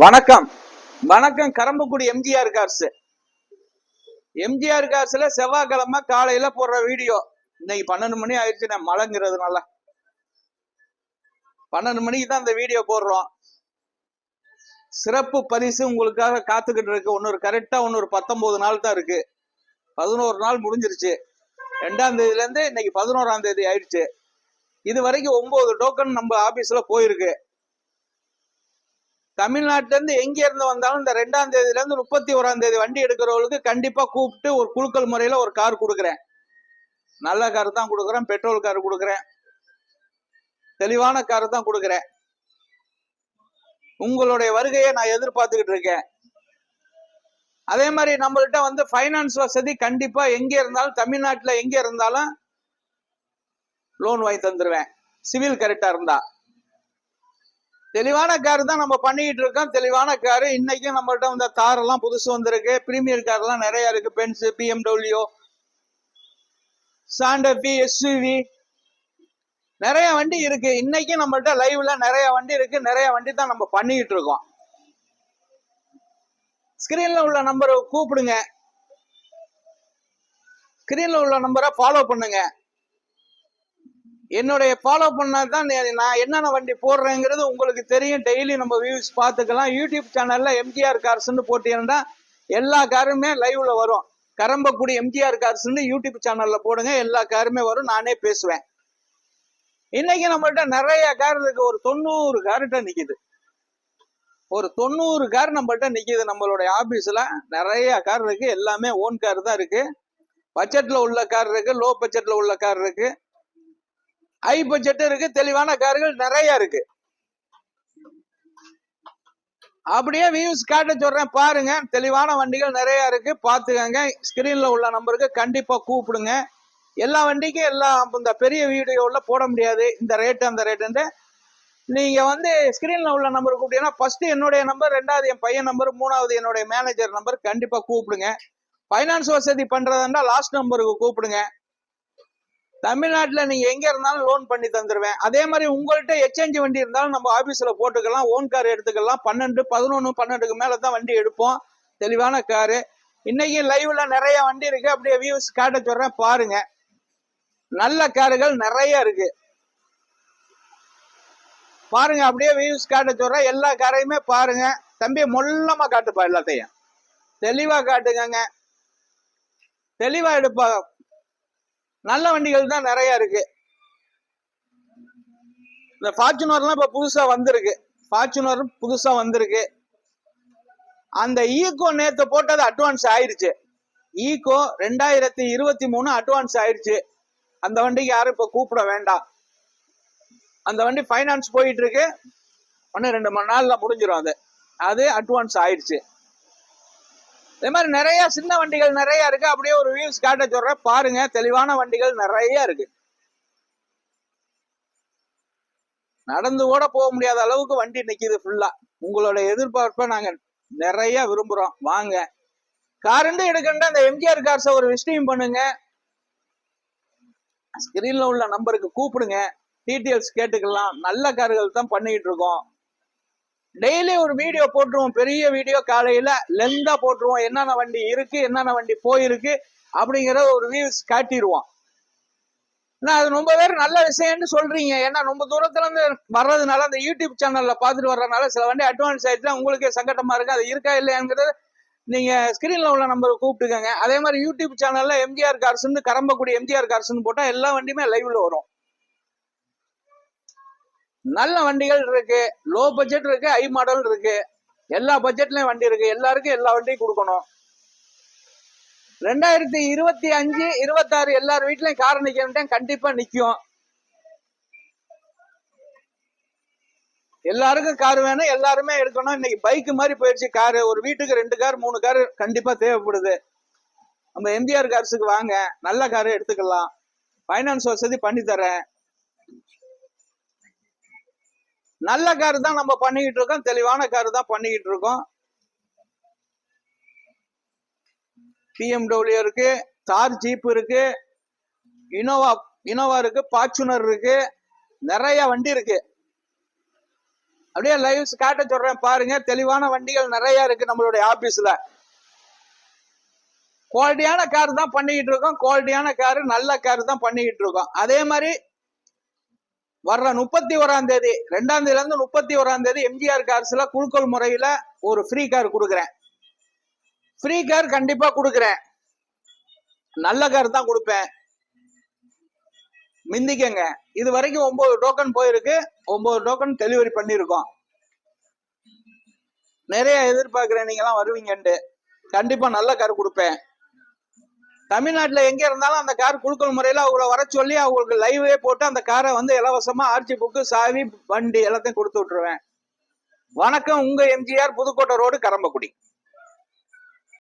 வணக்கம் வணக்கம். கரம்பக்குடி எம்ஜிஆர் கார்ஸ். எம்ஜிஆர் கார்ஸ்ல செவ்வாய்க்கிழமை காலையில போடுற வீடியோ. இன்னைக்கு 12 மணி ஆயிடுச்சு. நான் மழைங்கிறதுனால 12 மணிக்கு தான் இந்த வீடியோ போடுறோம். சிறப்பு பரிசு உங்களுக்காக காத்துக்கிட்டு இருக்கு. இன்னொரு கரெக்டா 19 நாள் தான் இருக்கு. 11 நாள் முடிஞ்சிருச்சு. 2ஆம் தேதியில இருந்து இன்னைக்கு 11ஆம் தேதி ஆயிடுச்சு. இது வரைக்கும் 9 டோக்கன் நம்ம ஆபீஸ்ல போயிருக்கு. தமிழ்நாட்டில இருந்து எங்க இருந்து வந்தாலும் இந்த 2ஆம் தேதியில இருந்து 31ஆம் தேதி வண்டி எடுக்கிறவங்களுக்கு கண்டிப்பா கூப்பிட்டு ஒரு குலுக்கல் முறையில ஒரு கார் கொடுக்குறேன். நல்ல கார் தான் கொடுக்குறேன். பெட்ரோல் கார் கொடுக்குறேன். தெளிவான கார் தான் கொடுக்குறேன். உங்களுடைய வருகையை நான் எதிர்பார்த்துக்கிட்டு இருக்கேன். அதே மாதிரி நம்மள்கிட்ட வந்து பைனான்ஸ் வசதி கண்டிப்பா எங்க இருந்தாலும், தமிழ்நாட்டில் எங்க இருந்தாலும் லோன் வாங்கி தந்துருவேன். சிவில் கரெக்டா இருந்தா. தெளிவான கார் தான் நம்ம பண்ணிக்கிட்டு இருக்கோம். தெளிவான காரு. இன்னைக்கும் நம்மள்ட்ட இந்த தார் எல்லாம் புதுசு வந்திருக்கு. பிரீமியர் கார் எல்லாம் நிறைய இருக்கு. பென்ஸ், BMW, சாண்டபி, SUV நிறைய வண்டி இருக்கு. இன்னைக்கும் நம்மள்ட்ட லைவ்ல நிறைய வண்டி இருக்கு. நிறைய வண்டி தான் நம்ம பண்ணிக்கிட்டு இருக்கோம். ஸ்கிரீன்ல உள்ள நம்பரை கூப்பிடுங்க. ஸ்கிரீன்ல உள்ள நம்பரை ஃபாலோ பண்ணுங்க. என்னுடைய ஃபாலோ பண்ணாதான் நான் என்னென்ன வண்டி போடுறேங்கிறது உங்களுக்கு தெரியும். டெய்லி நம்ம வியூஸ் பார்த்துக்கலாம். யூடியூப் சேனல்ல எம்ஜிஆர் கார்ஸ்ன்னு போட்டீங்கன்னா எல்லா காருமே லைவ்ல வரும். கரம்பக்குடி எம்ஜிஆர் கார்ஸ்ன்னு யூடியூப் சேனல்ல போடுங்க. எல்லா காருமே வரும். நானே பேசுவேன். இன்னைக்கு நம்மள்ட்ட நிறைய கார் இருக்கு. ஒரு 90 கார்கிட்ட நிக்குது. ஒரு 90 கார் நம்மள்ட்ட நிக்குது. நம்மளுடைய ஆபீஸ்ல நிறைய கார் இருக்கு. எல்லாமே ஓன் கார் தான் இருக்கு. பட்ஜெட்ல உள்ள கார் இருக்கு. லோ பட்ஜெட்ல உள்ள கார் இருக்கு. ஹை பட்ஜெட் இருக்கு. தெளிவான கார்கள் நிறைய இருக்கு. அப்படியே வியூஸ் காட்ட சொல்றேன் பாருங்க. தெளிவான வண்டிகள் நிறைய இருக்கு. பாத்துக்கங்க. ஸ்கிரீன்ல உள்ள நம்பருக்கு கண்டிப்பா கூப்பிடுங்க. எல்லா வண்டிக்கும் எல்லாம் இந்த பெரிய வீடியோல போட முடியாது. இந்த ரேட்டு அந்த ரேட்டு. நீங்க வந்து ஸ்கிரீன்ல உள்ள நம்பர் கூப்பிட்டீங்கன்னா ஃபர்ஸ்ட் என்னுடைய நம்பர், 2வது என் பையன் நம்பர், 3வது என்னுடைய மேனேஜர் நம்பர். கண்டிப்பா கூப்பிடுங்க. பைனான்ஸ் வசதி பண்றதா லாஸ்ட் நம்பருக்கு கூப்பிடுங்க. தமிழ்நாட்டில் நீங்க எங்க இருந்தாலும் லோன் பண்ணி தந்துருவேன். அதே மாதிரி உங்கள்கிட்ட எக்ஸ்சேஞ்ச் வண்டி இருந்தாலும் நம்ம ஆபீஸ்ல போட்டுக்கலாம். ஓன் கார் எடுத்துக்கலாம். 12, 11, 12க்கு மேலதான் வண்டி எடுப்போம். தெளிவான காரு. இன்னைக்கு லைவ்ல நிறைய வண்டி இருக்கு. அப்படியே வியூஸ் காட்ட சொல்றேன் பாருங்க. நல்ல காருகள் நிறைய இருக்கு. பாருங்க. அப்படியே வியூஸ் காட்ட சொல்றேன். எல்லா காரையுமே பாருங்க. தம்பி மொல்லமா காட்டுப்பா. எல்லாத்தையும் தெளிவா காட்டுங்க. தெளிவா எடுப்பா. நல்ல வண்டிகள் தான் நிறைய இருக்கு. இந்த ஃபார்ச்சுனர்லாம் இப்ப புதுசா வந்திருக்கு. ஃபார்ச்சுனர் புதுசா வந்திருக்கு. அந்த ஈகோ நேத்து போட்டது அட்வான்ஸ் ஆயிருச்சு. ஈகோ 2023 அட்வான்ஸ் ஆயிருச்சு. அந்த வண்டிக்கு யாரும் இப்ப கூப்பிட வேண்டாம். அந்த வண்டி பைனான்ஸ் போயிட்டு இருக்கு. 1-2 மணி நாள்ல முடிஞ்சிடும். அது அட்வான்ஸ் ஆயிடுச்சு. இதே மாதிரி நிறைய சின்ன வண்டிகள் நிறைய இருக்கு. அப்படியே ஒரு வியூஸ் காட்ட சொல்றேன் பாருங்க. தெளிவான வண்டிகள் நிறைய இருக்கு. நடந்து கூட போக முடியாத அளவுக்கு வண்டி நிக்குது ஃபுல்லா. உங்களோட எதிர்பார்ப்பை நாங்க நிறைய விரும்புறோம். வாங்க. காருண்டு எடுக்கண்டா அந்த எம்ஜிஆர் கார்ஸை ஒரு விசிட்டிங் பண்ணுங்க. ஸ்கிரீன்ல உள்ள நம்பருக்கு கூப்பிடுங்க. டீட்டெயில்ஸ் கேட்டுக்கலாம். நல்ல கார்கள் தான் பண்ணிட்டு இருக்கோம். டெய்லி ஒரு வீடியோ போட்டுருவோம். பெரிய வீடியோ காலையில லெந்தா போட்டுருவோம். என்னென்ன வண்டி இருக்கு, என்னென்ன வண்டி போயிருக்கு அப்படிங்கிற ஒரு வியூஸ் காட்டிடுவோம். அது ரொம்ப பேர் நல்ல விஷயம்னு சொல்றீங்க. ஏன்னா ரொம்ப தூரத்துல இருந்து வர்றதுனால அந்த யூடியூப் சேனல்ல பாத்துட்டு வர்றதுனால சில வண்டி அட்வான்ஸ் ஆயிடுச்சுன்னா உங்களுக்கே சங்கடமா இருக்கு. அது இருக்கா இல்லையாங்கிறது நீங்க ஸ்கிரீன்ல உள்ள நம்பரை கூப்பிட்டுக்கங்க. அதே மாதிரி யூடியூப் சேனல்ல எம்ஜிஆர் கார்ஸ், கரம்பக்குடி எம்ஜிஆர் கார்ஸ் போட்டா எல்லா வண்டியுமே லைவ்ல வரும். நல்ல வண்டிகள் இருக்கு. லோ பட்ஜெட் இருக்கு. ஹை மாடல் இருக்கு. எல்லா பட்ஜெட்லயும் வண்டி இருக்கு. எல்லாருக்கும் எல்லா வண்டியும் கொடுக்கணும். 2025, 26 எல்லார் வீட்லயும் கார் நிக்க கண்டிப்பா நிக்கும். எல்லாருக்கும் கார் வேணும். எல்லாருமே எடுக்கணும். இன்னைக்கு பைக் மாதிரி போயிடுச்சு காரு. ஒரு வீட்டுக்கு 2 கார் 3 கார் கண்டிப்பா தேவைப்படுது. நம்ம எம்ஜிஆர் கார்ஸுக்கு வாங்க. நல்ல காரை எடுத்துக்கலாம். பைனான்ஸ் வசதி பண்ணி தரேன். நல்ல கார் தான் நம்ம பண்ணிக்கிட்டு இருக்கோம். தெளிவான கார் தான் பண்ணிக்கிட்டு இருக்கோம். BMW இருக்கு. தார் ஜீப் இருக்கு. இனோவா இருக்கு. ஃபார்ச்சுனர் இருக்கு. நிறைய வண்டி இருக்கு. அப்படியே லைவ்ஸ் காட்ட சொல்றேன் பாருங்க. தெளிவான வண்டிகள் நிறைய இருக்கு நம்மளுடைய ஆபீஸ்ல. குவாலிட்டியான கார் தான் பண்ணிக்கிட்டு இருக்கோம். குவாலிட்டியான காரு, நல்ல கார் தான் பண்ணிக்கிட்டு இருக்கோம். அதே மாதிரி வர்ற 31ஆம் தேதி, 2ஆம் தேதியில இருந்து 31ஆம் தேதி எம்ஜிஆர் கார்ஸ்ல குழுக்கள் முறையில ஒரு ஃப்ரீ கார் கொடுக்குறேன். ஃப்ரீ கார் கண்டிப்பா கொடுக்குறேன். நல்ல கார் தான் கொடுப்பேன். மிந்திக்கங்க. இது வரைக்கும் 9 டோக்கன் போயிருக்கு. 9 டோக்கன் டெலிவரி பண்ணிருக்கோம். நிறைய எதிர்பார்க்கிறேன் நீங்க எல்லாம் வருவீங்கன்ட்டு. கண்டிப்பா நல்ல கார் கொடுப்பேன். தமிழ்நாட்டுல எங்க இருந்தாலும் அந்த கார் குழுக்கள் முறையில அவங்கள வர சொல்லி அவங்களுக்கு லைவே போட்டு அந்த காரை வந்து இலவசமா ஆர்சி புக்கு, சாவி, வண்டி எல்லாத்தையும் கொடுத்து விட்டுருவேன். வணக்கம், உங்க எம்ஜிஆர், புதுக்கோட்டை ரோடு, கரம்பக்குடி.